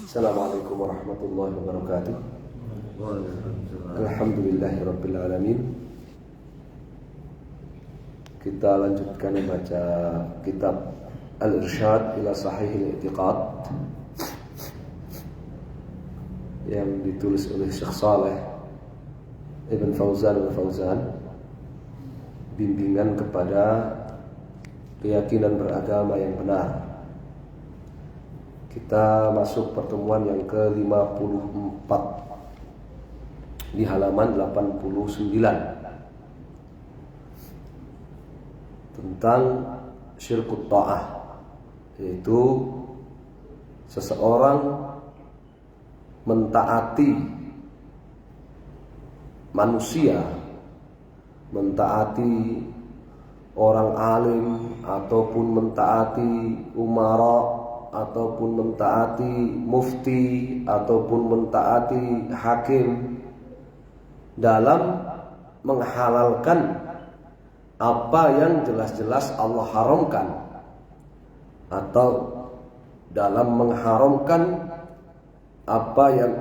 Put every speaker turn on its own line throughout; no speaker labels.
Assalamualaikum warahmatullahi wabarakatuh. Alhamdulillahirabbil alamin. Kita lanjutkan membaca kitab Al-Irsyad ila Sahihil I'tiqad yang ditulis oleh Syekh Shalih Ibn Fauzan al-Fauzan, bimbingan kepada keyakinan beragama yang benar. Kita masuk pertemuan yang ke-54 di halaman 89 tentang syirkut ta'ah, yaitu seseorang mentaati manusia, mentaati orang alim, ataupun mentaati umara, ataupun mentaati mufti, ataupun mentaati hakim dalam menghalalkan apa yang jelas-jelas Allah haramkan, atau dalam mengharamkan apa yang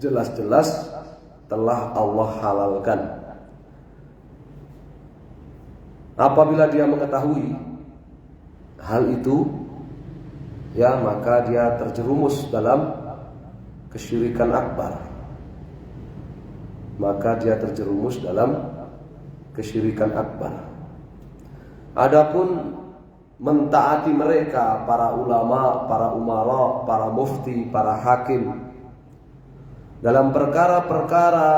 jelas-jelas telah Allah halalkan. Apabila dia mengetahui hal itu, ya, maka dia terjerumus dalam kesyirikan akbar. Maka dia terjerumus dalam kesyirikan akbar. Adapun mentaati mereka, para ulama, para umara, para mufti, para hakim, dalam perkara-perkara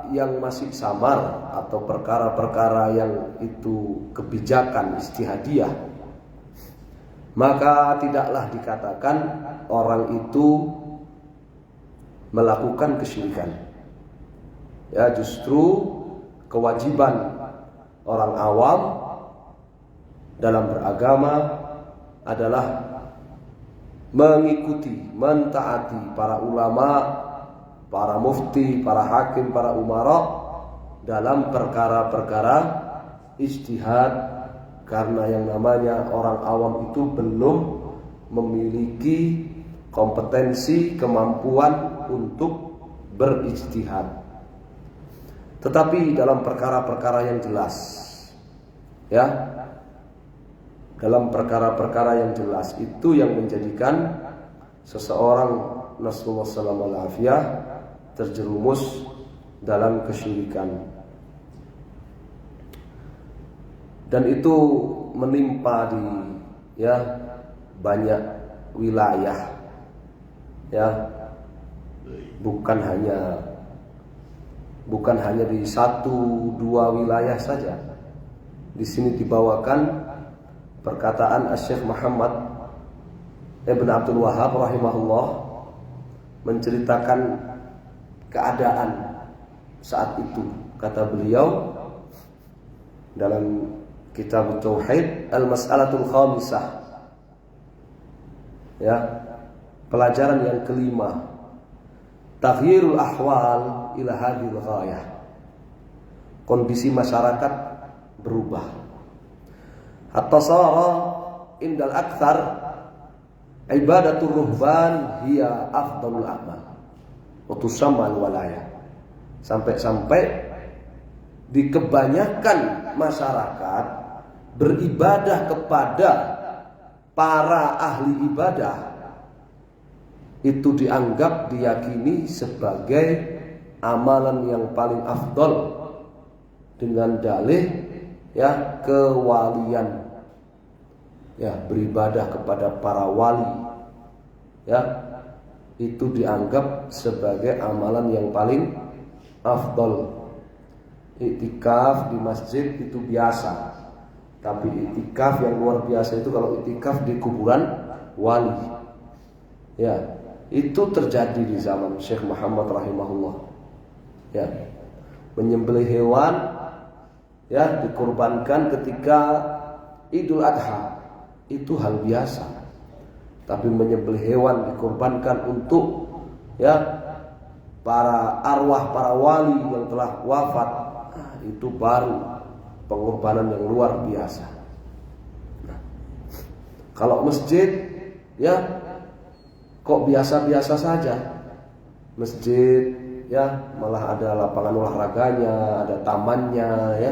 yang masih samar atau perkara-perkara yang itu kebijakan istihadiyah, maka tidaklah dikatakan orang itu melakukan kesyirikan. Ya, justru kewajiban orang awam dalam beragama adalah mengikuti, mentaati para ulama, para mufti, para hakim, para umara dalam perkara-perkara ijtihad. Karena yang namanya orang awam itu belum memiliki kompetensi, kemampuan untuk berijtihad. Tetapi dalam perkara-perkara yang jelas, ya, dalam perkara-perkara yang jelas itu yang menjadikan seseorang, nasallallahu alaihi wasallam, terjerumus dalam kesyirikan. Dan itu menimpa di, ya, banyak wilayah, ya, bukan hanya di satu dua wilayah saja. Di sini dibawakan perkataan Asy-Syaikh Muhammad Ibn Abdul Wahhab rahimahullah menceritakan keadaan saat itu. Kata beliau dalam Kitab Tauhid Al-Mas'alatul Khamisah, ya, pelajaran yang kelima, taghyirul ahwal ila hadhil ghayah. Kondisi masyarakat berubah. Hatta sara indal aktsar ibadatul ruhban hiya afdalul a'mal wa tusamma al-walayah. Sampai-sampai di kebanyakan masyarakat beribadah kepada para ahli ibadah itu dianggap, diyakini sebagai amalan yang paling afdal, dengan dalih, ya, kewalian, ya, beribadah kepada para wali, ya, itu dianggap sebagai amalan yang paling afdal. Iktikaf di masjid itu biasa, tapi iktikaf yang luar biasa itu kalau iktikaf di kuburan wali. Ya, itu terjadi di zaman Syekh Muhammad rahimahullah. Ya, menyembelih hewan, ya, dikorbankan ketika Idul Adha itu hal biasa. Tapi menyembelih hewan dikorbankan untuk, ya, para arwah, para wali yang telah wafat, itu baru pengorbanan yang luar biasa. Nah, kalau masjid, ya, kok biasa-biasa saja. Masjid ya, malah ada lapangan olahraganya, ada tamannya ya,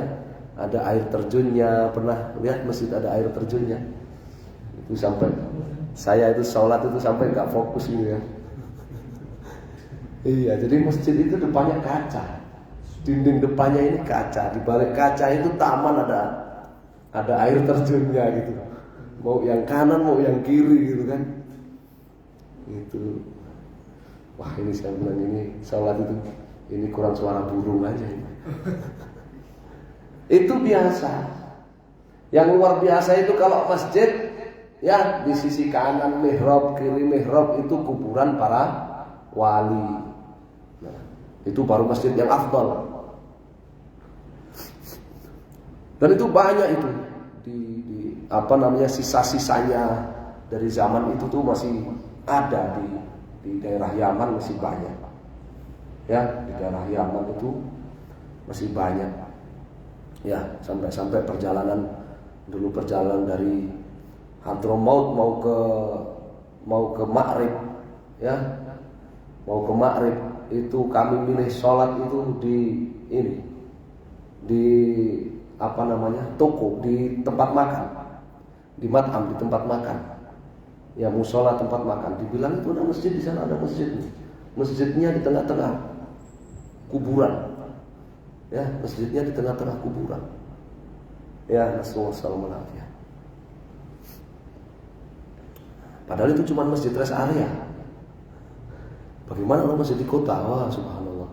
ada air terjunnya. Pernah lihat masjid ada air terjunnya? Itu sampai saya itu sholat itu sampai nggak fokus gitu ya. Iya, jadi masjid itu depannya kaca, dinding depannya ini kaca, di balik kaca itu taman, ada air terjunnya gitu. Mau yang kanan mau yang kiri gitu kan. Itu, wah ini saya bilang ini sholat itu ini kurang suara burung aja ini. Itu biasa. Yang luar biasa itu kalau masjid ya di sisi kanan mihrab, kiri mihrab itu kuburan para wali. Nah, itu baru masjid yang afdal. Dan itu banyak itu di apa namanya sisa-sisanya dari zaman itu tuh masih ada di daerah Yaman, masih banyak. Ya, di daerah Yaman itu masih banyak. Ya, sampai perjalanan dari Hadramaut mau ke Ma'rib ya. Mau ke Ma'rib itu kami milih sholat itu di apa namanya toko, di tempat makan, di mat'am, di tempat makan ya, musola tempat makan. Dibilang itu ada masjid, di sana ada masjid, masjidnya di tengah-tengah kuburan ya, masjidnya di tengah-tengah kuburan ya. Nasallallahu alaihi wasallam. Padahal itu cuma masjid rest area. Bagaimana kalau masjid di kota? Wah, subhanallah.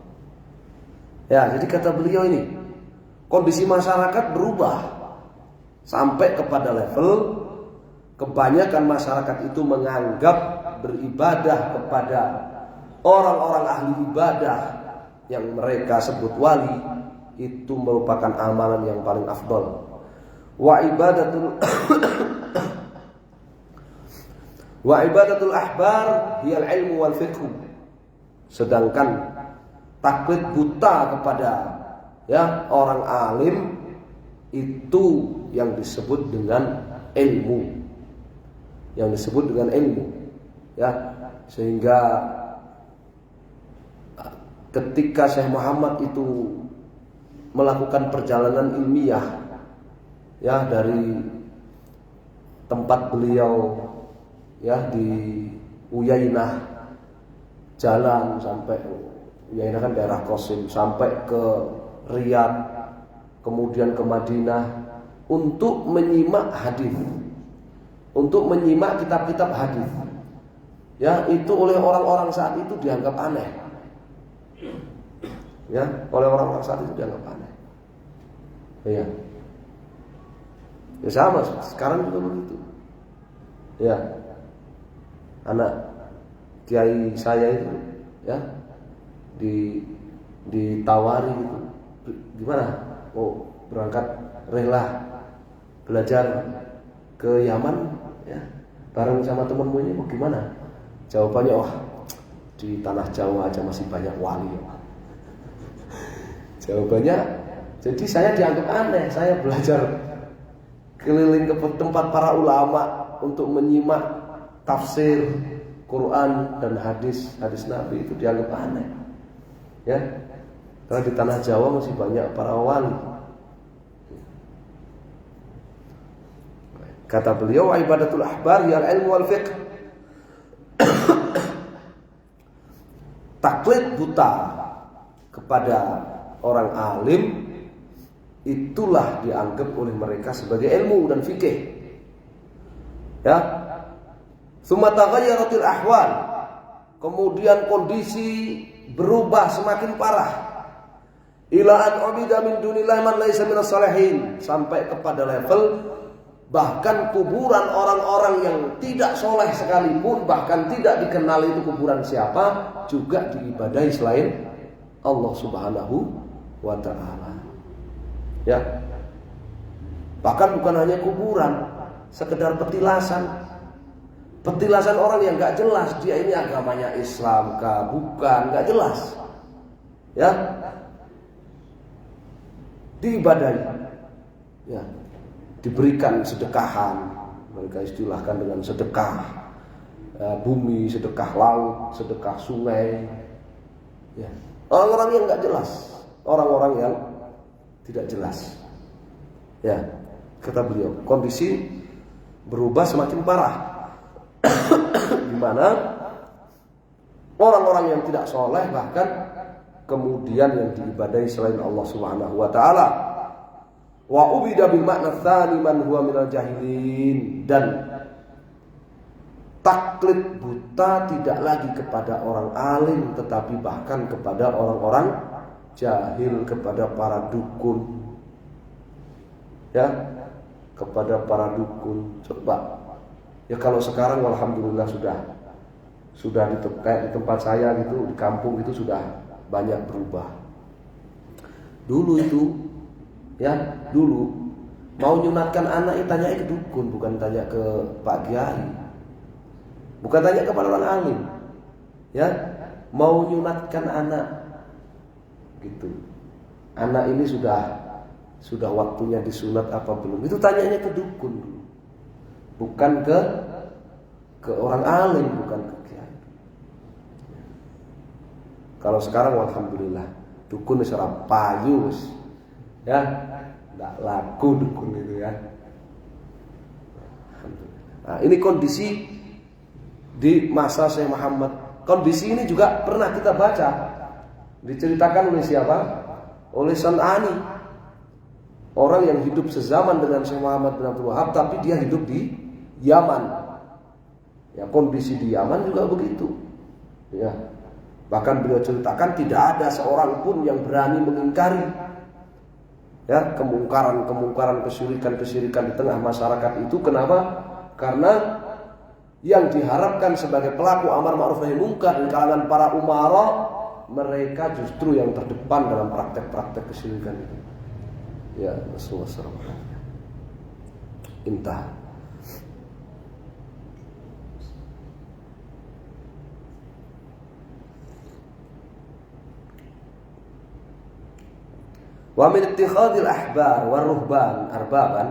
Ya, jadi kata beliau ini, kondisi masyarakat berubah sampai kepada level kebanyakan masyarakat itu menganggap beribadah kepada orang-orang ahli ibadah yang mereka sebut wali itu merupakan amalan yang paling afdal. Wa ibadatul ahbar hiyal ilmu wal fiqh. Sedangkan taklid buta kepada ya orang alim itu yang disebut dengan ilmu. Yang disebut dengan ilmu. Ya, sehingga ketika Syekh Muhammad itu melakukan perjalanan ilmiah ya dari tempat beliau ya di Uyainah, jalan sampai Uyainah kan daerah Qasim, sampai ke Riyadh, kemudian ke Madinah untuk menyimak hadis, untuk menyimak kitab-kitab hadis. Ya, itu oleh orang-orang saat itu dianggap aneh. Ya, oleh orang-orang saat itu dianggap aneh. Iya. Ya sama, sekarang juga begitu. Ya. Anak kiai saya itu ya ditawari gitu. Gimana? Mau berangkat rela belajar ke Yaman ya bareng sama temanmu ini, mau gimana? Jawabannya, oh di tanah Jawa aja masih banyak wali. Jawabannya, jadi saya dianggap aneh. Saya belajar keliling ke tempat para ulama untuk menyimak tafsir Quran dan hadis Nabi, itu dianggap aneh. Ya. Karena di tanah Jawa masih banyak para wali. Kata beliau, ibadatul ahbar yal ilmu wal fiqh. Taklid buta kepada orang alim itulah dianggap oleh mereka sebagai ilmu dan fikih. Ya. Tsumma taghayyaratil ahwal. Kemudian kondisi berubah semakin parah. Ila an ubida min dunillahi man laysa minas salihin, sampai kepada level bahkan kuburan orang-orang yang tidak soleh sekalipun, bahkan tidak dikenal itu kuburan siapa, juga diibadahi selain Allah Subhanahu wa ta'ala. Ya. Bahkan bukan hanya kuburan, sekedar petilasan. Petilasan orang yang gak jelas, dia ini agamanya Islam kah, bukan, gak jelas. Ya. Diibadahi. Ya. Diberikan sedekahan, mereka istilahkan dengan sedekah. bumi, sedekah laut, sedekah sungai. Ya. Orang-orang yang nggak jelas, orang-orang yang tidak jelas. Ya, kata beliau, kondisi berubah semakin parah, di mana orang-orang yang tidak soleh bahkan kemudian yang diibadahi selain Allah Subhanahu wa taala. Wa ubida bil makna tsani man huwa minal jahilin, dan taklid buta tidak lagi kepada orang alim tetapi bahkan kepada orang-orang jahil, kepada para dukun. Ya, kepada para dukun. Coba ya, kalau sekarang alhamdulillah sudah kayak di tempat saya gitu, di kampung itu sudah banyak berubah. Dulu itu ya, dulu mau nyunatkan anak itu tanya ke dukun, bukan tanya ke Pak Kiai, bukan tanya kepada orang alim. Ya, mau nyunatkan anak gitu, anak ini sudah waktunya disunat apa belum, itu tanyanya ke dukun dulu, bukan ke orang alim, bukan ke kiai. Kalau sekarang alhamdulillah dukun wis ora payu wis, ya nggak laku dukun itu ya. Nah, ini kondisi di masa Syekh Muhammad. Kondisi ini juga pernah kita baca, diceritakan oleh siapa? Oleh San'ani, orang yang hidup sezaman dengan Syekh Muhammad bin Abdul Wahab, tapi dia hidup di Yaman. Ya, kondisi di Yaman juga begitu. Ya, bahkan beliau ceritakan tidak ada seorang pun yang berani mengingkari ya kemungkaran, kesyirikan di tengah masyarakat itu. Kenapa? Karena yang diharapkan sebagai pelaku amar ma'ruf nahi munkar di kalangan para umara, mereka justru yang terdepan dalam praktek-praktek kesyirikan itu. Ya, Rasulullah SAW. Intah. Wa min ittikhadil ahbar wa ruhban arbaban,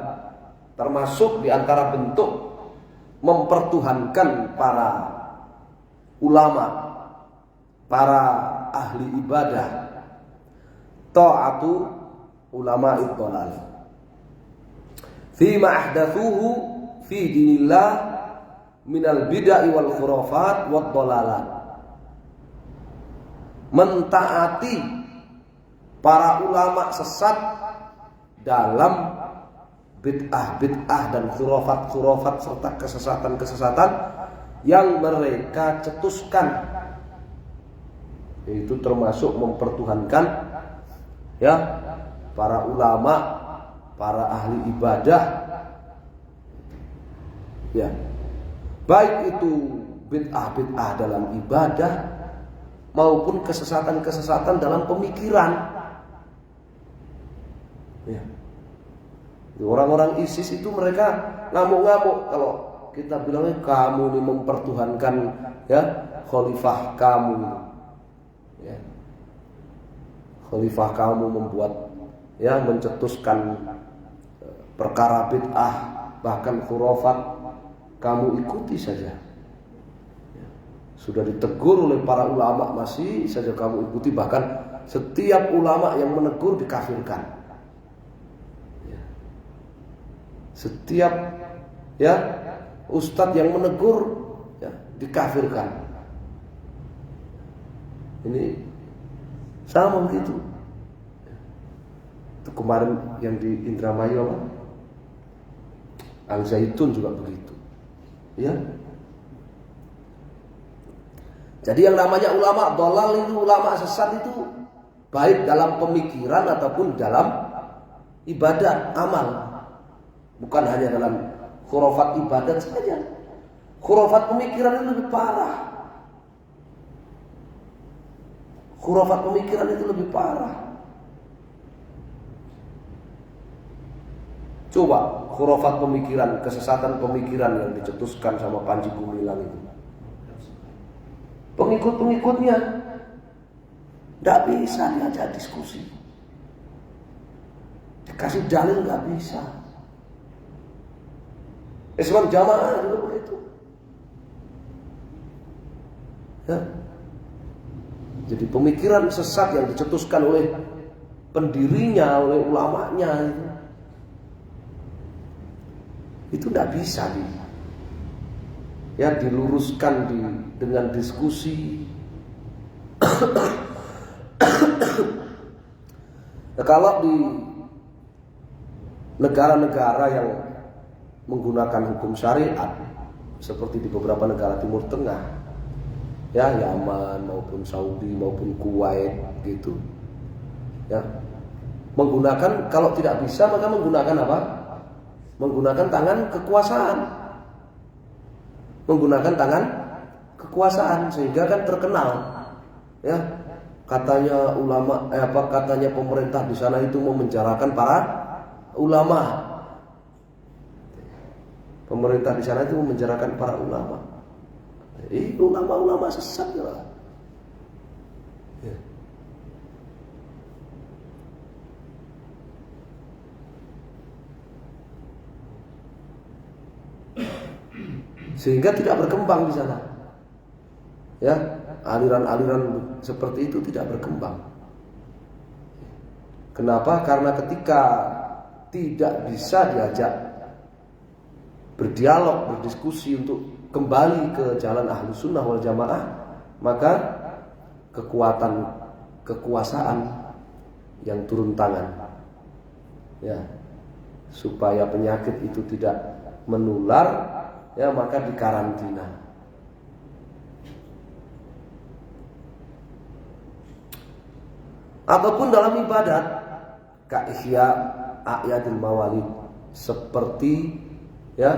termasuk di antara bentuk mempertuhankan para ulama, para ahli ibadah, ta'atu ulama idolal fima ahdathuhu fi dinillah minal bid'ah wal khurafat wad dalalat. Mentaati para ulama sesat dalam bid'ah dan khurafat serta kesesatan yang mereka cetuskan. Itu termasuk mempertuhankan ya para ulama, para ahli ibadah. Ya. Baik itu bid'ah dalam ibadah maupun kesesatan dalam pemikiran. Ya. Orang-orang ISIS itu mereka ngamuk-ngamuk kalau kita bilangnya kamu ini mempertuhankan ya khalifah kamu. Ya. Khalifah kamu membuat ya mencetuskan perkara bid'ah bahkan khurafat, kamu ikuti saja. Ya. Sudah ditegur oleh para ulama masih saja kamu ikuti, bahkan setiap ulama yang menegur dikafirkan. Setiap ya ustadz yang menegur ya dikafirkan. Ini sama begitu. Itu kemarin yang di Indramayu Al Zaitun juga begitu. Ya. Jadi yang namanya ulama dhalal itu, ulama sesat itu baik dalam pemikiran ataupun dalam ibadah amal. Bukan hanya dalam khurafat ibadat saja. Khurafat pemikiran itu lebih parah. Khurafat pemikiran itu lebih parah. Coba khurafat pemikiran, kesesatan pemikiran yang dicetuskan sama Panji Gumilang itu. Pengikut-pengikutnya tidak bisa diajak diskusi. Dikasih dalil nggak bisa. Islam jamaah juga begitu. Ya. Jadi pemikiran sesat yang dicetuskan oleh pendirinya, oleh ulamanya itu tidak bisa diluruskan dengan diskusi. Nah, kalau di negara-negara yang menggunakan hukum syariat seperti di beberapa negara Timur Tengah, ya Yaman maupun Saudi maupun Kuwait gitu, ya menggunakan, kalau tidak bisa maka menggunakan apa? Menggunakan tangan kekuasaan, menggunakan tangan kekuasaan, sehingga kan terkenal, ya katanya ulama, katanya pemerintah di sana itu memenjarakan para ulama. Pemerintah di sana itu memenjarakan para ulama. Jadi ulama-ulama sesat ya. Sehingga tidak berkembang di sana. Ya, aliran-aliran seperti itu tidak berkembang. Kenapa? Karena ketika tidak bisa diajak berdialog, berdiskusi untuk kembali ke jalan Ahlus Sunnah wal Jamaah, maka kekuasaan yang turun tangan, ya, supaya penyakit itu tidak menular, ya maka dikarantina. Ataupun dalam ibadat, ka'ihya a'yadil mawalid, seperti ya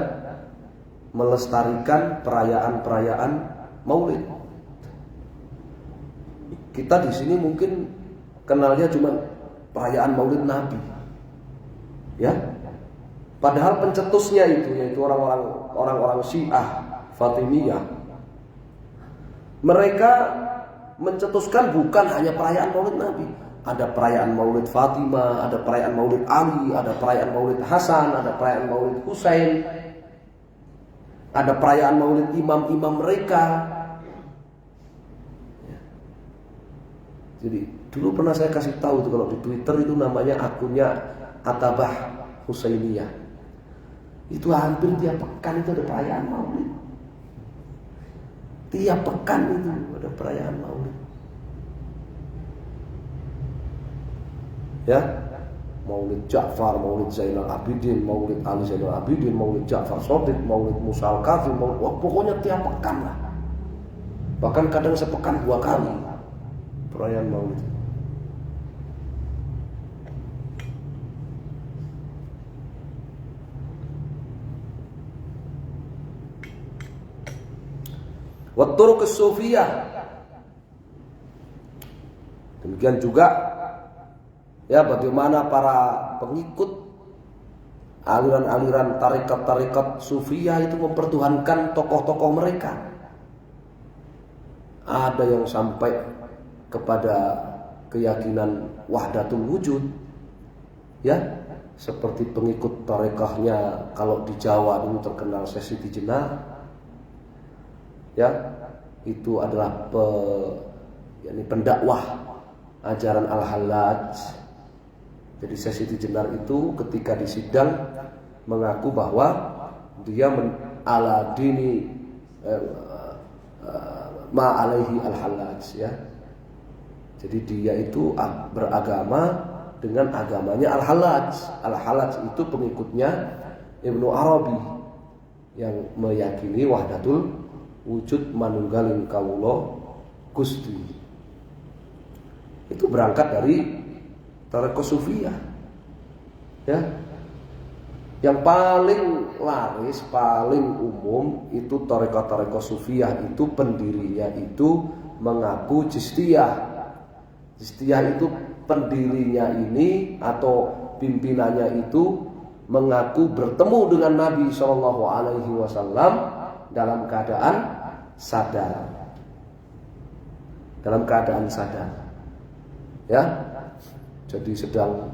melestarikan perayaan-perayaan Maulid. Kita di sini mungkin kenalnya cuma perayaan Maulid Nabi, ya. Padahal pencetusnya itu yaitu orang-orang Syiah Fatimiyah, mereka mencetuskan bukan hanya perayaan Maulid Nabi. Ada perayaan Maulid Fatimah, ada perayaan Maulid Ali, ada perayaan Maulid Hasan, ada perayaan Maulid Husain, ada perayaan Maulid imam-imam mereka. Jadi dulu pernah saya kasih tahu itu, kalau di Twitter itu namanya akunnya Atabah Husainiyah. Itu hampir tiap pekan itu ada perayaan Maulid. Tiap pekan itu ada perayaan Maulid. Ya, Maulid Ja'far, Maulid Zainal Abidin, Maulid Ali Zainal Abidin, Maulid Ja'far Shadiq, Maulid Musa Al-Kafir, pokoknya tiap pekan lah. Bahkan kadang sepekan 2 kali perayaan Maulid. Wat-turuq as-sufiyah. Demikian juga ya bagaimana para pengikut aliran-aliran tarekat-tarekat sufiyah itu mempertuhankan tokoh-tokoh mereka. Ada yang sampai kepada keyakinan wahdatul wujud, ya, seperti pengikut tarekahnya kalau di Jawa dulu terkenal Sesi Jenar, ya, itu adalah pendakwah ajaran Al-Hallaj. Jadi Sesi Jenar itu ketika di sidang mengaku bahwa dia ala dini ma alaihi Al-Hallaj, ya. Jadi dia itu beragama dengan agamanya Al-Hallaj. Al-Hallaj itu pengikutnya Ibnu Arabi yang meyakini wahdatul wujud manunggaling kawula Gusti. Itu berangkat dari tarekat sufiyah, ya. Yang paling laris, paling umum itu tarekat sufiyah itu pendirinya itu mengaku Chistiyah. Chistiyah itu pendirinya ini atau pimpinannya itu mengaku bertemu dengan Nabi SAW dalam keadaan sadar. Dalam keadaan sadar, ya. Jadi sedang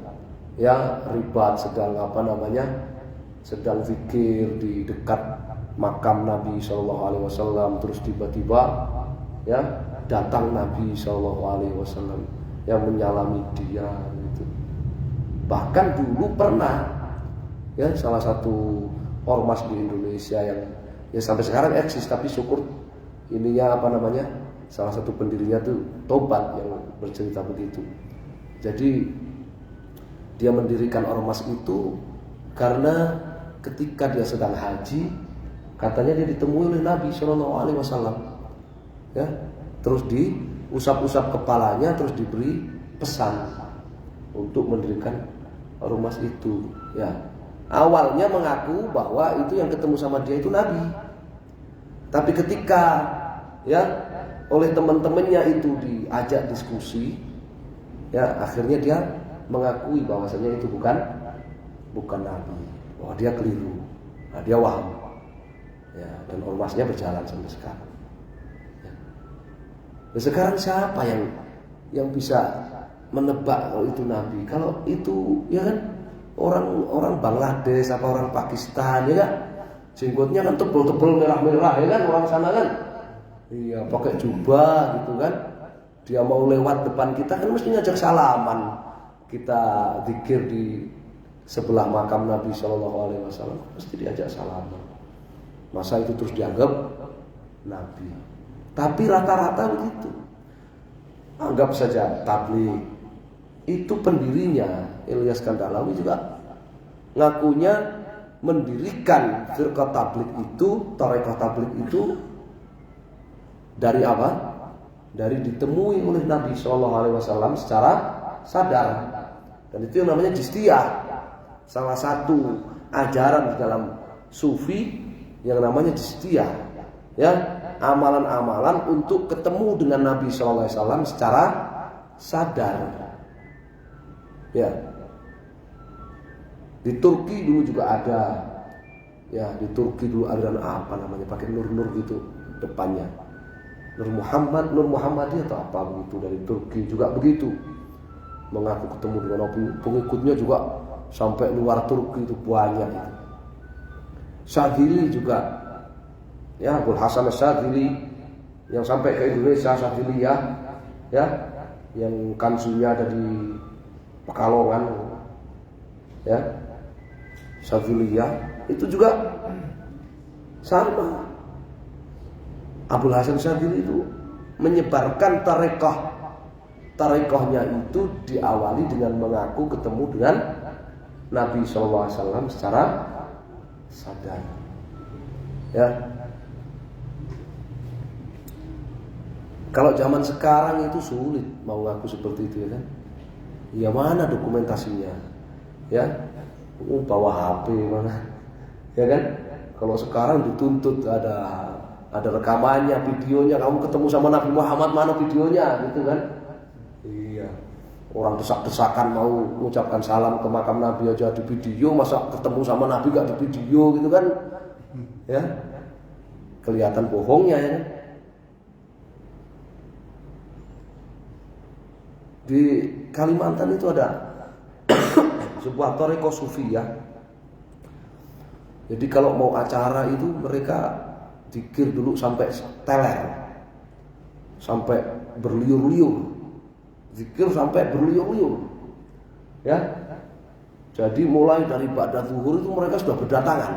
ya ribat, sedang sedang zikir di dekat makam Nabi SAW, terus tiba-tiba ya datang Nabi Shallallahu Alaihi Wasallam yang menyalami dia gitu. Bahkan dulu pernah ya salah satu ormas di Indonesia yang ya sampai sekarang eksis, tapi syukur ininya apa namanya, salah satu pendirinya tuh tobat yang bercerita begitu. Jadi dia mendirikan ormas itu karena ketika dia sedang haji, katanya dia ditemui oleh Nabi Shallallahu Alaihi Wasallam, ya, terus diusap-usap kepalanya, terus diberi pesan untuk mendirikan ormas itu. Ya, awalnya mengaku bahwa itu yang ketemu sama dia itu Nabi, tapi ketika ya oleh teman-temannya itu diajak diskusi, ya akhirnya dia mengakui bahwasanya itu bukan Nabi, bahwa dia keliru, nah, dia waham, ya, dan ormasnya berjalan sampai sekarang. Ya. Nah, sekarang siapa yang bisa menebak kalau itu Nabi? Kalau itu ya kan orang Bangladesh apa orang Pakistan, ya kan, jenggotnya kan tebel-tebel merah-merah, ya kan, orang sana kan, iya pakai jubah gitu kan, dia mau lewat depan kita kan mesti ngajak salaman. Kita zikir di sebelah makam Nabi Shallallahu Alaihi Wasallam mesti diajak salaman. Masa itu terus dianggap Nabi? Tapi rata-rata begitu. Anggap saja tabligh itu pendirinya Ilyas Kandalawi juga ngakunya mendirikan firqah tabligh itu, tarekah tabligh itu dari apa? Dari ditemui oleh Nabi Shallallahu Alaihi Wasallam secara sadar. Dan itu yang namanya jistiyah, salah satu ajaran di dalam sufi yang namanya jistiyah, ya, amalan-amalan untuk ketemu dengan Nabi Shallallahu Alaihi Wasallam secara sadar. Ya, di Turki dulu juga ada, ya di Turki dulu ada apa namanya, pakai nur-nur gitu depannya, Nur Muhammadiyah atau apa begitu, dari Turki juga begitu. Mengaku ketemu dengan Nabi, pengikutnya juga sampai luar Turki itu banyak itu. Syadzili juga, ya Abul Hasan Syadzili yang sampai ke Indonesia, Syadziliyah, ya, yang kansunya ada di Pekalongan, ya, Syadziliyah itu juga sama. Abul Hasan Syadzili itu menyebarkan tarekahnya itu diawali dengan mengaku ketemu dengan Nabi SAW secara sadar. Ya, kalau zaman sekarang itu sulit mau ngaku seperti itu, ya kan? Ya mana dokumentasinya? Ya, bawa HP mana? Ya kan? Kalau sekarang dituntut ada rekamannya, videonya, kamu ketemu sama Nabi Muhammad, mana videonya, gitu kan? Iya. Orang desak-desakan mau mengucapkan salam ke makam Nabi aja di video, masa ketemu sama Nabi gak di video, gitu kan? Ya, kelihatan bohongnya, ya. Di Kalimantan itu ada sebuah tarekah sufiyah. Jadi kalau mau acara itu mereka zikir dulu sampai teler, sampai berliur-liur, zikir sampai berliur-liur, ya. Jadi mulai dari ba'da zuhur itu mereka sudah berdatangan.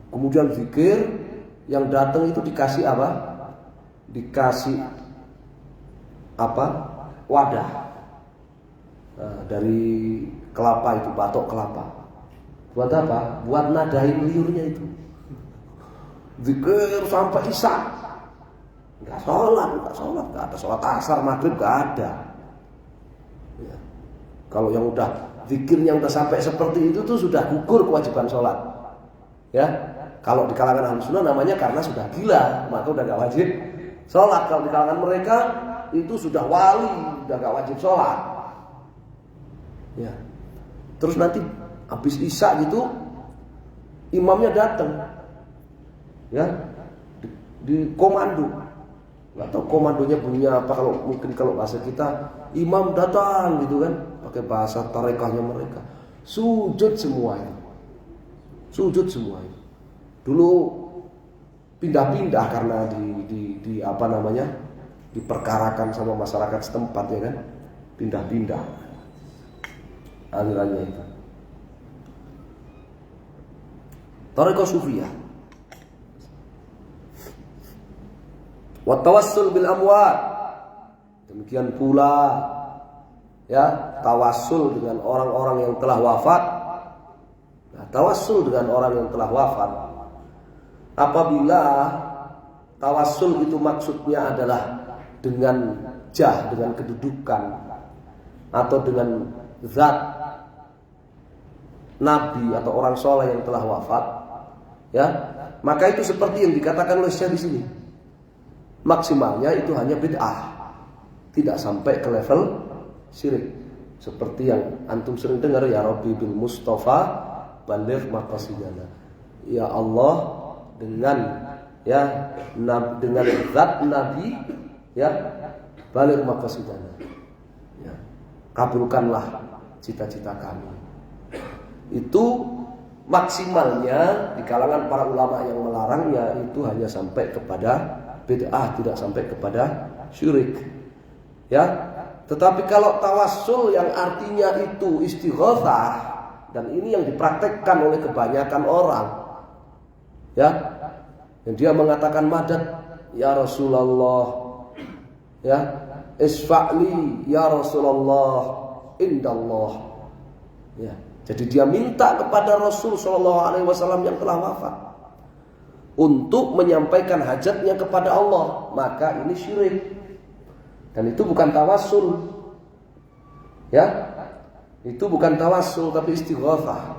Kemudian zikir, yang datang itu dikasih apa? Dikasih apa? Wadah, nah, dari kelapa itu, batok kelapa. Buat apa? Buat nadain liurnya itu. Zikir sampai isya. Enggak sholat, enggak ada sholat asar, maghrib enggak ada. Ya. Kalau yang udah zikirnya udah sampai seperti itu tuh sudah gugur kewajiban sholat. Ya. Kalau di kalangan Ahlus Sunnah namanya karena sudah gila, maka udah enggak wajib sholat. Kalau di kalangan mereka itu sudah wali, udah gak wajib sholat. Ya. Terus nanti habis isya gitu, imamnya datang, ya, di komando. Gak tahu komandonya bunyinya apa, kalau bahasa kita, imam datang gitu kan, pakai bahasa tarekahnya mereka. Sujud semuanya, sujud semuanya. Dulu pindah-pindah karena di diperkarakan sama masyarakat setempat, ya kan, pindah-pindah alirannya itu. Thariqah Sufiyah. Wa tawassul bil amwat. Demikian pula ya, tawassul dengan orang-orang yang telah wafat. Nah, tawassul dengan orang yang telah wafat, apabila tawassul itu maksudnya adalah dengan dengan kedudukan atau dengan zat nabi atau orang soleh yang telah wafat, ya, maka itu seperti yang dikatakan oleh Syekh di sini. Maksimalnya itu hanya bid'ah, tidak sampai ke level syirik. Seperti yang antum sering dengar, ya Rabbi bil Mustafa baligh maqasidana. Ya Allah, dengan zat nabi, ya, baligh maqasidana. Ya, kabulkanlah cita-cita kami. Itu maksimalnya di kalangan para ulama yang melarangnya itu hanya sampai kepada bid'ah, tidak sampai kepada syirik. Ya, tetapi kalau tawassul yang artinya itu istighatsah, dan ini yang dipraktekkan oleh kebanyakan orang, ya, yang dia mengatakan madad ya Rasulullah, ya, isfa'li ya Rasulullah indallah, ya. Jadi dia minta kepada Rasul Shallallahu Alaihi Wasallam yang telah wafat untuk menyampaikan hajatnya kepada Allah, maka ini syirik. Dan itu bukan tawassul, ya, itu bukan tawassul tapi istighatsah.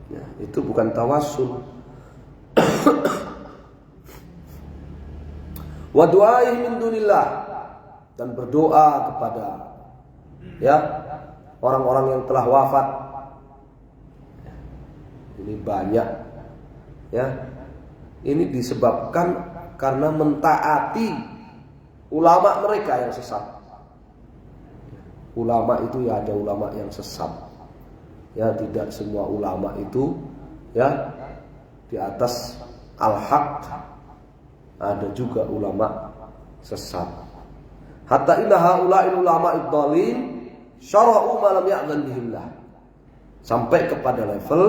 Ya, itu bukan tawassul. Wa du'ai min dunillah, dan berdoa kepada, ya, orang-orang yang telah wafat. Ini banyak, ya. Ini disebabkan karena mentaati ulama mereka yang sesat. Ulama itu ya ada ulama yang sesat. Ya, tidak semua ulama itu ya di atas al-haq. Ada juga ulama sesat. Hatta inna haula'il ulama ad-dhalin syara'u ma lam ya'zan bihillah. Sampai kepada level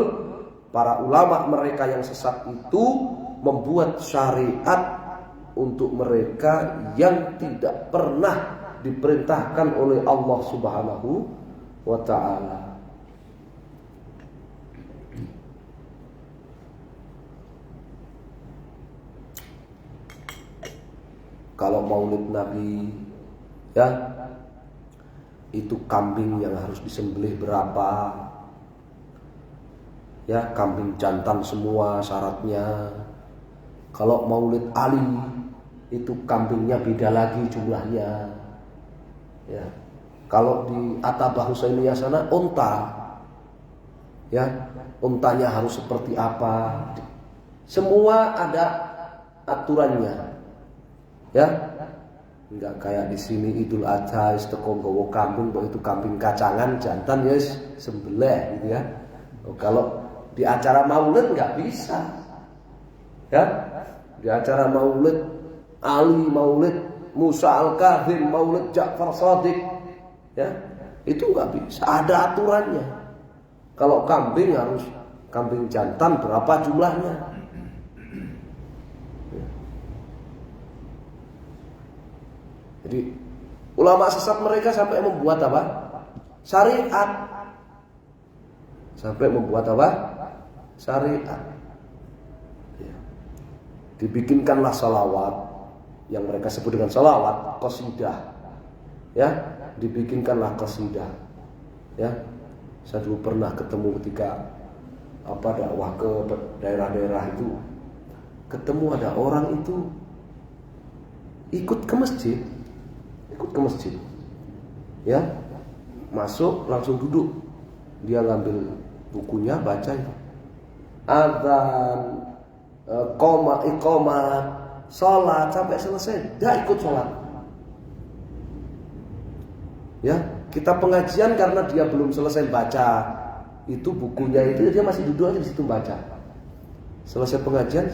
para ulama mereka yang sesat itu membuat syariat untuk mereka yang tidak pernah diperintahkan oleh Allah Subhanahu wa ta'ala. Kalau maulid Nabi, ya, itu kambing yang harus disembelih berapa? Ya, kambing jantan semua syaratnya. Kalau maulid Ali, itu kambingnya beda lagi jumlahnya. Ya, kalau di Atabah Husainiyah sana unta, ya, untanya harus seperti apa? Semua ada aturannya. Ya, enggak kayak di sini Idul Adha isteko gowo kambing, itu kambing kacangan jantan ya sembelih gitu ya. Kalau di acara maulid enggak bisa. Ya, di acara maulid Ali, maulid Musa Al-Kadhim, maulid Ja'far Shadiq, ya, itu enggak bisa, ada aturannya. Kalau kambing harus kambing jantan berapa jumlahnya. Jadi ulama sesat mereka sampai membuat apa? Syariat. Sampai membuat apa? Syariat. Ya. Dibikinkanlah salawat yang mereka sebut dengan salawat, qasidah. Ya, dibikinkanlah qasidah. Ya. Saya dulu pernah ketemu ketika dakwah ke daerah-daerah itu, ketemu ada orang itu ikut ke masjid. Ya, masuk langsung duduk, dia ngambil bukunya baca itu adzan, iqamah, sholat sampai selesai, dia ikut sholat. Ya, kita pengajian karena dia belum selesai baca itu bukunya itu, dia masih duduk aja di situ baca. Selesai pengajian,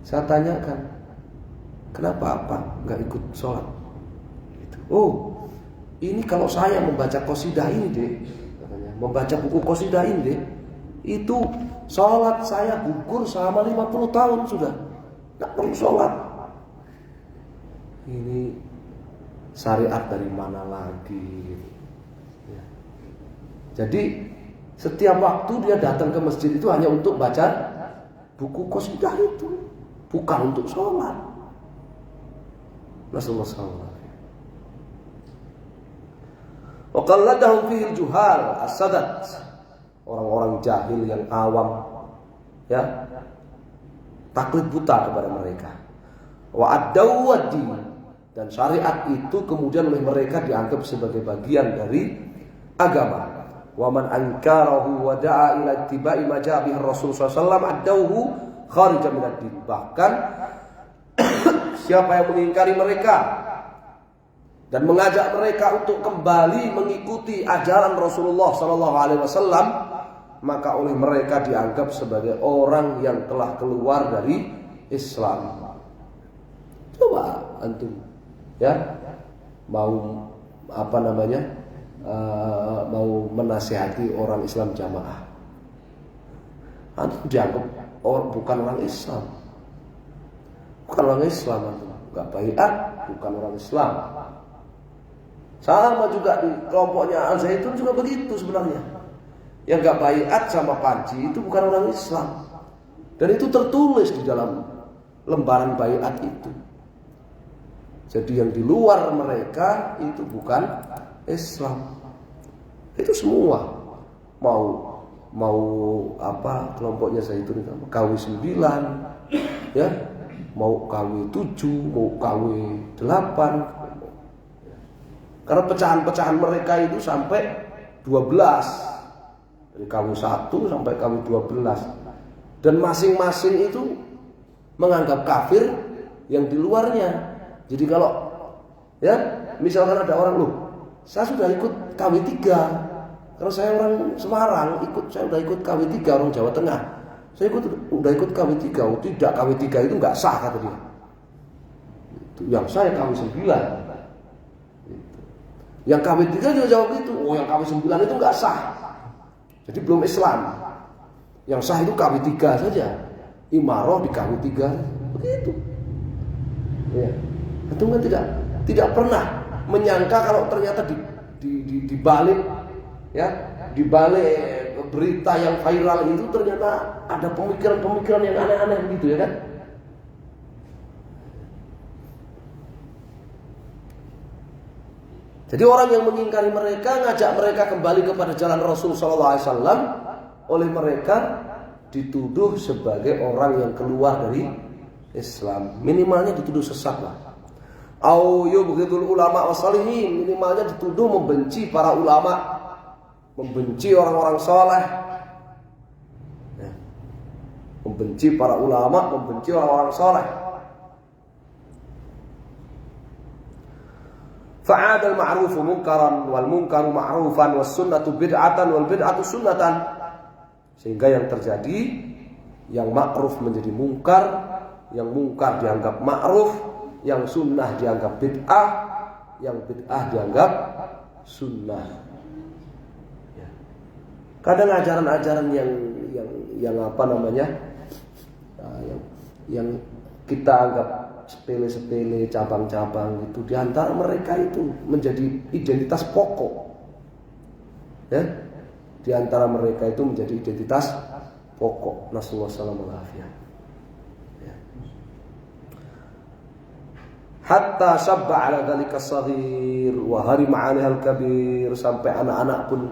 saya tanyakan, Kenapa nggak ikut sholat? Gitu. Oh, ini kalau saya membaca qasidah ini deh, katanya, membaca buku qasidah ini deh, itu sholat saya gugur selama 50 tahun sudah, nggak perlu sholat. Ini syariat dari mana lagi? Ya. Jadi setiap waktu dia datang ke masjid itu hanya untuk baca buku qasidah itu, bukan untuk sholat. Nasallallahu. Wa qalladahum fihi juhal as-sadat. Orang-orang jahil yang awam, ya, taklid buta kepada mereka. Wa ad-daw wad-din, dan syariat itu kemudian oleh mereka dianggap sebagai bagian dari agama. Wa man ankarahu wa da'a ila ittiba'i ma ja'a bihi Rasul sallallahu alaihi wasallam ad-dawhu kharijan min ad-din. Bahkan siapa yang mengingkari mereka dan mengajak mereka untuk kembali mengikuti ajaran Rasulullah sallallahu alaihi wasallam, maka oleh mereka dianggap sebagai orang yang telah keluar dari Islam. Coba antum, ya, mau mau menasihati orang Islam jamaah, antum dianggap bukan orang Islam, antum nggak baiat, bukan orang Islam. Sama juga di kelompoknya Al-Zaitun juga begitu sebenarnya. Yang nggak baiat sama Panji itu bukan orang Islam, dan itu tertulis di dalam lembaran baiat itu. Jadi yang di luar mereka itu bukan Islam. Itu semua mau kelompoknya Zaitun itu KW9, ya, mau KW7, mau KW8. Karena pecahan-pecahan mereka itu sampai 12. Dari KW1 sampai KW12. Dan masing-masing itu menganggap kafir yang di luarnya. Jadi kalau, ya, misalkan ada orang, loh, saya sudah ikut KW3. Kalau saya orang Semarang, saya sudah ikut KW3, orang Jawa Tengah. Saya udah ikut KW3. Oh, tidak, KW3 itu nggak sah, kata dia. Yang saya KW9. Yang KW3 juga jawab gitu. Oh, yang KW9 itu nggak sah. Jadi belum Islam. Yang sah itu KW3 saja. Imaroh di KW3. Begitu. Ya. Itu kan tidak pernah menyangka kalau ternyata di balik, ya, di balik berita yang viral itu ternyata ada pemikiran-pemikiran yang aneh-aneh begitu, ya kan? Jadi orang yang mengingkari mereka, ngajak mereka kembali kepada jalan Rasul sallallahu alaihi wasallam, oleh mereka dituduh sebagai orang yang keluar dari Islam. Minimalnya dituduh sesat lah. Au yubghidul ulama wassalihin, minimalnya dituduh membenci para ulama, membenci orang-orang saleh. Ya. Membenci para ulama, membenci orang-orang saleh. Fa'adal ma'rufu munkaran wal munkaru ma'rufan was sunnatu bid'atan wal bid'atu sunnatan. Sehingga yang terjadi, yang ma'ruf menjadi mungkar, yang mungkar dianggap ma'ruf, yang sunnah dianggap bid'ah, yang bid'ah dianggap sunnah. Ya. Kadang ajaran-ajaran yang yang kita anggap sepele-sepele, cabang-cabang itu, di antara mereka itu menjadi identitas pokok. Ya, di antara mereka itu menjadi identitas pokok. Nasallahu alaihi wasallam. Ya. Hatta sabba ala dzalika shaghir wa harima 'alaiha al-kabir, sampai anak-anak pun,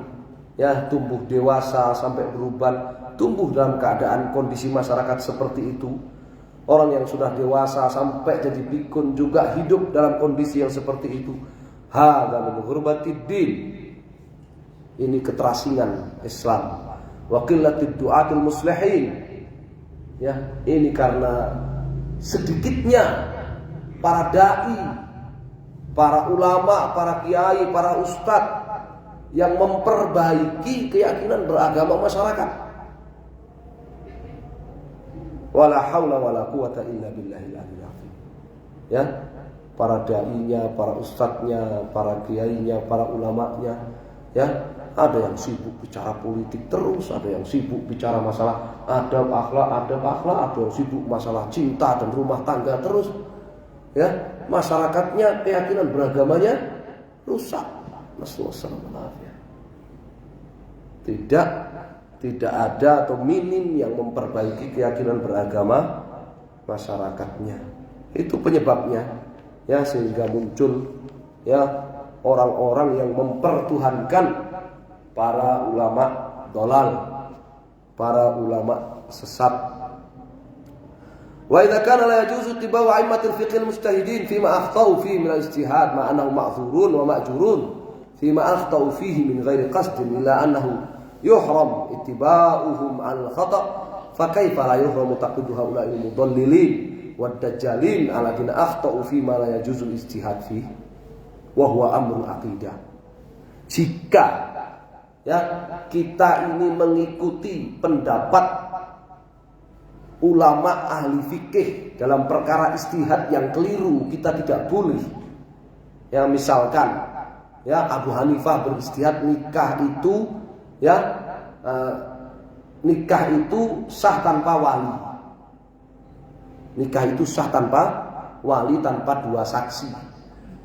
ya, tumbuh dewasa, sampai berubah, tumbuh dalam keadaan kondisi masyarakat seperti itu. Orang yang sudah dewasa sampai jadi pikun juga hidup dalam kondisi yang seperti itu. Hadza min ghurbatid din. Ini keterasingan Islam. Wa qillatid du'atul muslihin. Ya, ini karena sedikitnya para dai, para ulama, para kiai, para ustadz yang memperbaiki keyakinan beragama masyarakat. Wala haula wala quwata illa billahil aliyyil azim. ya, para dai-nya, para ustadznya, para kiainya, para ulamanya, ya. Ada yang sibuk bicara politik terus, ada yang sibuk bicara masalah adab akhlak, ada yang sibuk masalah cinta dan rumah tangga terus, ya. Masyarakatnya, keyakinan beragamanya rusak. Tidak ada atau minim yang memperbaiki keyakinan beragama masyarakatnya. Itu penyebabnya, ya, sehingga muncul, ya, orang-orang yang mempertuhankan para ulama dolal, para ulama sesat. Wa idza kana la yajuzu ittiba'u a'immatil fiqh al-mujtahidin fima akhtau fihi min al-ijtihad ma annahu ma'dzurun wa ma'jurun fima akhtau fihi min ghairi qasdin illa annahu yuhram ittiba'uhum 'ala al-khata' fa kaifa la yuhramu taqlidu haula'il mudallilin wad dajjalin alladhina akhtau fi ma la yajuzu al-ijtihad fihi wa huwa amrul aqidah. Jika, ya, kita ini mengikuti pendapat ulama ahli fikih dalam perkara ijtihad yang keliru, kita tidak boleh. Ya, misalkan, ya, Abu Hanifah berijtihad nikah itu, ya, nikah itu sah tanpa wali. Nikah itu sah tanpa wali, tanpa dua saksi.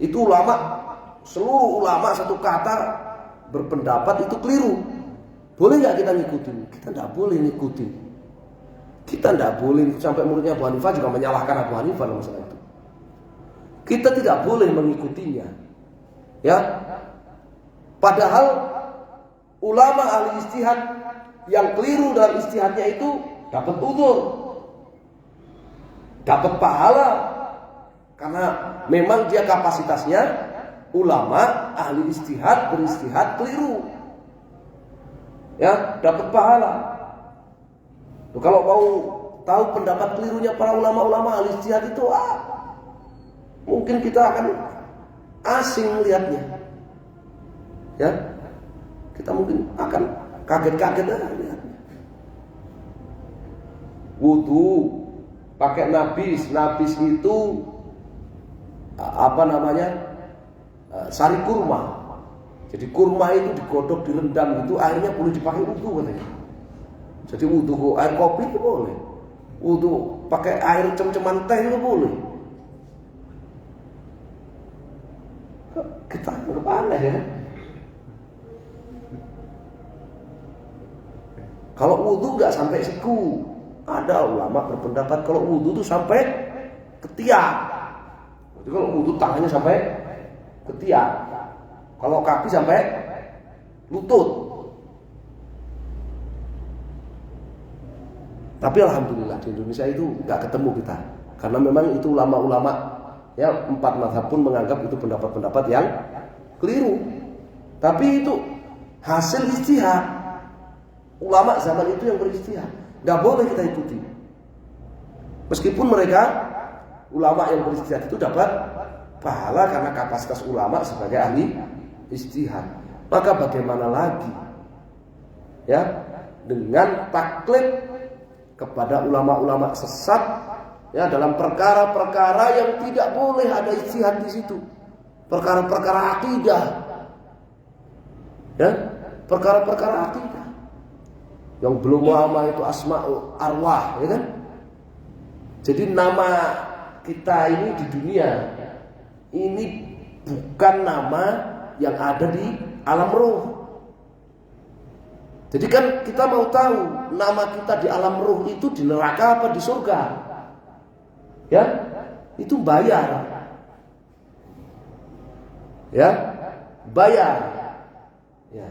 Itu ulama, seluruh ulama satu kata berpendapat itu keliru. Boleh nggak kita ngikutin? Kita nggak boleh ngikutin. Kita nggak boleh, sampai muridnya Abu Hanifah juga menyalahkan Abu Hanifah dalam masalah itu. Kita tidak boleh mengikutinya, ya. Padahal ulama ahli ijtihad yang keliru dalam ijtihadnya itu dapat uzur, dapat pahala, karena memang dia kapasitasnya ulama ahli ijtihad berijtihad keliru, ya, dapat pahala. Kalau mau tahu pendapat kelirunya para ulama-ulama ahli ijtihad itu, mungkin kita akan asing melihatnya, ya, kita mungkin akan kaget-kaget lihatnya. Wudu pakai nabis itu apa namanya? Sari kurma. Jadi kurma itu digodok, direndam gitu, airnya boleh dipakai wudu katanya. Jadi wudu air kopi itu boleh. Wudu pakai air cem-ceman teh itu boleh. Kita anggap aneh, ya. Kalau wudu nggak sampai siku, ada ulama berpendapat kalau wudu itu sampai ketiak. Jadi kalau wudu tangannya sampai ketiak, kalau kaki sampai lutut. Tapi alhamdulillah di Indonesia itu nggak ketemu kita, karena memang itu ulama-ulama, ya, 4 mazhab pun menganggap itu pendapat-pendapat yang keliru. Tapi itu hasil ijtihad ulama zaman itu yang berijtihad, nggak boleh kita ikuti. Meskipun mereka ulama yang berijtihad itu dapat pahala karena kapasitas ulama sebagai ahli ijtihad. Maka bagaimana lagi, ya, dengan taklid kepada ulama-ulama sesat, ya, dalam perkara-perkara yang tidak boleh ada ijtihad di situ. Perkara-perkara akidah, ya, perkara-perkara akidah yang belum lama itu asma'ul arwah, ya kan? Jadi nama kita ini di dunia ini bukan nama yang ada di alam ruh. Jadi kan kita mau tahu nama kita di alam ruh itu di neraka apa di surga, ya, itu bayar, ya, bayar, ya.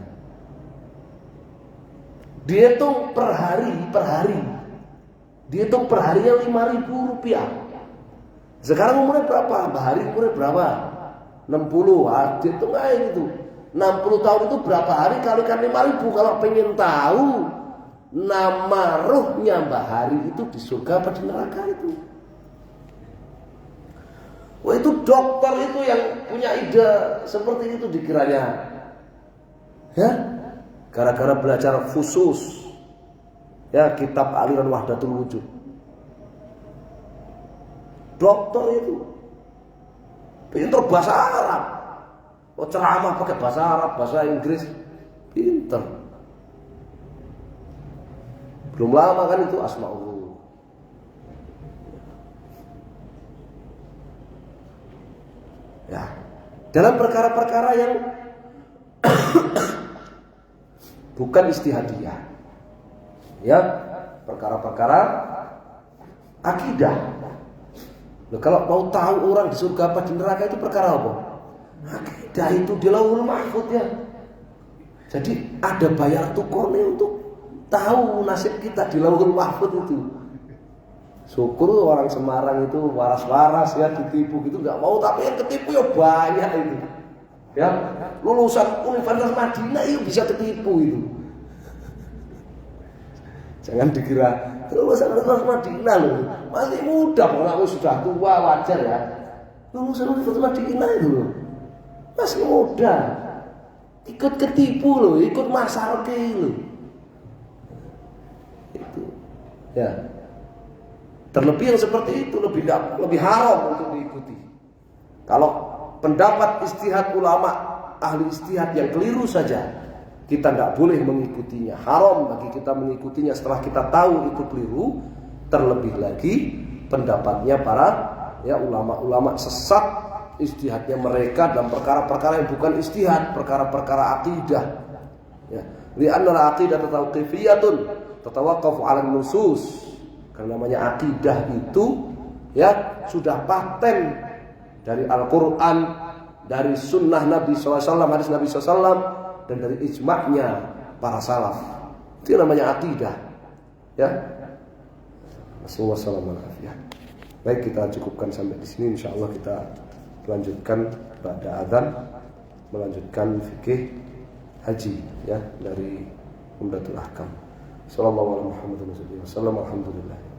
Dihitung per hari, dihitung per harinya 5.000 rupiah. Sekarang umurnya berapa? Bahari umurnya berapa? 60. Dihitung aja gitu. 60 tahun itu berapa hari kalikan 5.000. Kalau pengen tahu nama ruhnya Bahari itu di surga apa di neraka itu. Wah, itu dokter itu yang punya ide seperti itu dikiranya, ya, gara-gara belajar khusus, ya, kitab aliran Wahdatul Wujud. Dokter itu pinter bahasa Arab. Oh, ceramah pakai bahasa Arab, bahasa Inggris, pinter. Belum lama kan itu Asmaul. Ya, dalam perkara-perkara yang bukan istihadiyah, ya, perkara-perkara akidah. Nah, kalau mau tahu orang di surga apa di neraka itu perkara apa? Akidah itu di Lauhul Mahfuz ya. Jadi ada bayar tukornya untuk tahu nasib kita di Lauhul Mahfuz itu. Syukur orang Semarang itu waras-waras ya, ditipu gitu nggak mau, tapi yang ketipu ya banyak itu. Ya, lulusan Universitas Madinah itu bisa ketipu itu. Jangan dikira lulusan Universitas Madinah loh, masih muda, kalau sudah tua wajar ya. Lulusan Universitas Madinah itu loh, masih muda, ikut ketipu loh, ikut masarke loh. Itu, ya. Terlebih yang seperti itu lebih haram untuk diikuti. Kalau pendapat istihad ulama, ahli istihad yang keliru saja, kita tidak boleh mengikutinya. Haram bagi kita mengikutinya setelah kita tahu itu keliru. Terlebih lagi pendapatnya para ya ulama-ulama sesat, istihadnya mereka dalam perkara-perkara yang bukan istihad, perkara-perkara akidah. Ya, li'anna aqidah tawqifiyatun tatawaqqafu 'ala nusus. Karena namanya akidah itu ya sudah paten dari Al-Quran, dari sunnah Nabi SAW, hadis Nabi SAW, dan dari ijma'nya para salaf. Itu namanya akidah. Ya. Wassalamualaikum. Baik, kita cukupkan sampai di sini. Insya Allah kita lanjutkan pada adzan, melanjutkan fikih haji ya dari Umdatul Ahkam. Sallallahu alaihi wasallam. Alhamdulillah.